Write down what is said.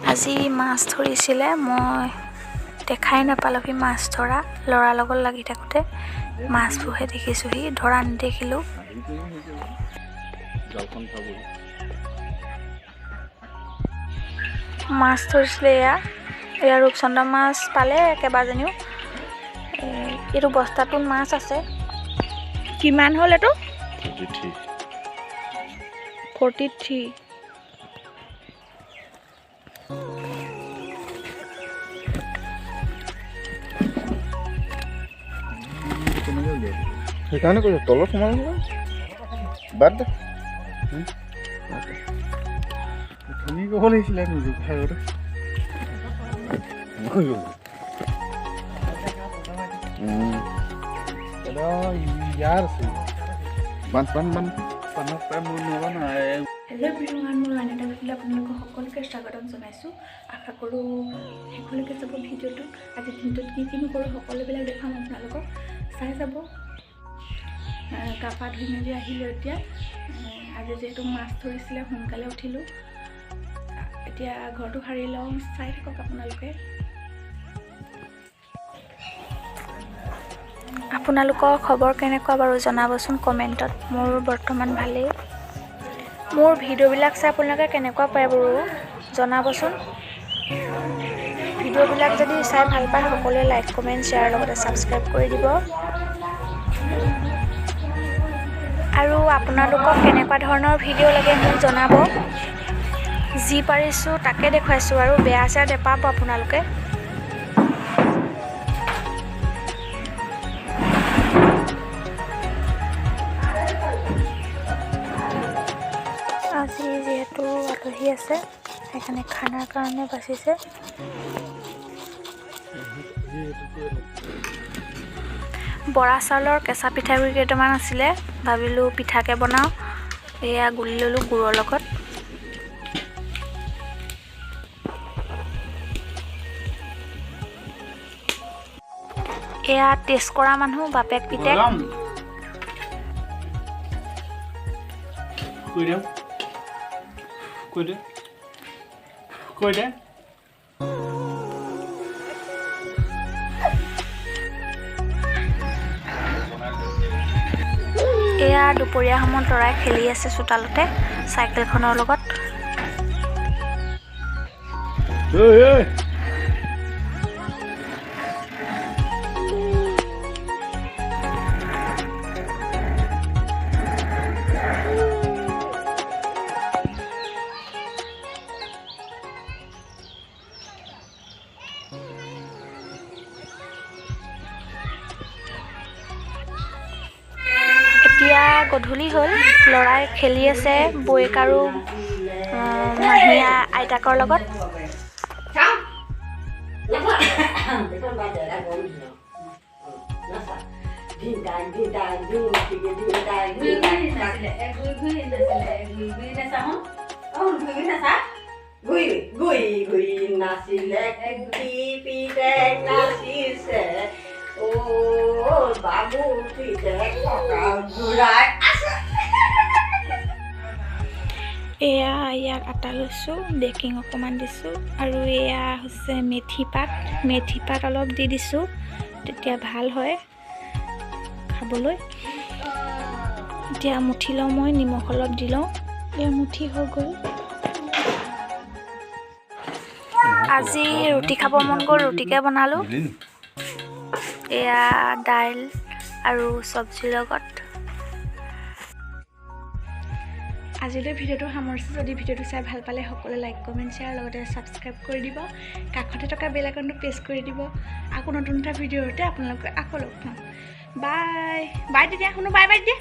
আজি মাছ ধৰিছিলে, মই দেখাই নাপালোহি মাছ ধৰা। ল'ৰাৰ লগত লাগি থাকোঁতে মাছবোৰহে দেখিছোঁহি, ধৰা নেদেখিলোঁ। মাছ ধৰিছিলে এয়া ৰূপচন্দা মাছ পালে কেইবাজনীও। এইটো বস্তাটোত মাছ আছে। কিমান হ'ল এইটো? 43। সেইকাৰণে কৈছোঁ তলত সোমাব বাদ দে। তুমি ক'ব লাগিছিলে নিজে আগতে। ইয়াৰ আছে হেল্ল' এভৰিৱান, মই ৰাণীতা গতিলে আপোনালোকক সকলোকে স্বাগতম জনাইছোঁ। আশা কৰোঁ শেষলৈকে চাব ভিডিঅ'টো। আজি দিনটোত কি কিনো কৰোঁ সকলোবিলাক দেখাম আপোনালোকক, চাই যাব। গা পা ধুই মেলি আহিলোঁ এতিয়া। আজি যিহেতু মাছ ধৰিছিলে সোনকালে উঠিলোঁ। এতিয়া ঘৰটো সাৰি লওঁ, চাই থাকক আপোনালোকে। আপোনালোকৰ খবৰ কেনেকুৱা বাৰু জনাবচোন কমেণ্টত। মোৰ বৰ্তমান ভালেই। মোৰ ভিডিঅ'বিলাক চাই আপোনালোকে কেনেকুৱা পায় বাৰু জনাবচোন। ভিডিঅ'বিলাক যদি চাই ভাল পায় সকলোৱে লাইক কমেণ্ট শ্বেয়াৰ লগতে ছাবস্ক্ৰাইব কৰি দিব। আৰু আপোনালোকক কেনেকুৱা ধৰণৰ ভিডিঅ' লাগে মোক জনাব। যি পাৰিছোঁ তাকে দেখুৱাইছোঁ, আৰু বেয়া চেয়া নেপাব আপোনালোকে। আজি যিহেতু আলহী আছে সেইকাৰণে খানাৰ কাৰণে বাচিছে। বৰা চাউলৰ কেঁচা পিঠাগুড়ি কেইটামান আছিলে, ভাবিলোঁ পিঠাকে বনাওঁ। এয়া গুলি ল'লোঁ গুৰৰ লগত। এয়া টেষ্ট কৰা মানুহ বাপেক পিতেক। এয়া দুপৰীয়া সময়ত ল'ৰাই খেলি আছে চোতালতে চাইকেলখনৰ লগত। এতিয়া গধূলি হ'ল, ল'ৰাই খেলি আছে বৌয়েক আৰু মাহীয়া আইতাকৰ লগত। এয়া ইয়াক আটা লৈছোঁ, বেকিং অকণমান দিছোঁ, আৰু এয়া হৈছে মেথি পাত অলপ দি দিছোঁ, তেতিয়া ভাল হয় খাবলৈ। এতিয়া মুঠি লওঁ, মই নিমখ অলপ দি লওঁ। এয়া মুঠি হৈ গ'ল। আজি ৰুটি খাব মন গ'ল, ৰুটিকে বনালোঁ। এয়া দাইল আৰু চব্জিৰ লগত। আজিলৈ ভিডিঅ'টো সামৰিছোঁ। যদি ভিডিঅ'টো চাই ভাল পালে সকলোৱে লাইক কমেণ্ট শ্বেয়াৰ লগতে ছাবস্ক্ৰাইব কৰি দিব। কাষতে থকা বেল আইকনটো প্ৰেছ কৰি দিব। আকৌ নতুন এটা ভিডিঅ'তে আপোনালোকে আকৌ লগ পাম। Bye bye. তেতিয়া শুনো বাই বাই দিয়ে।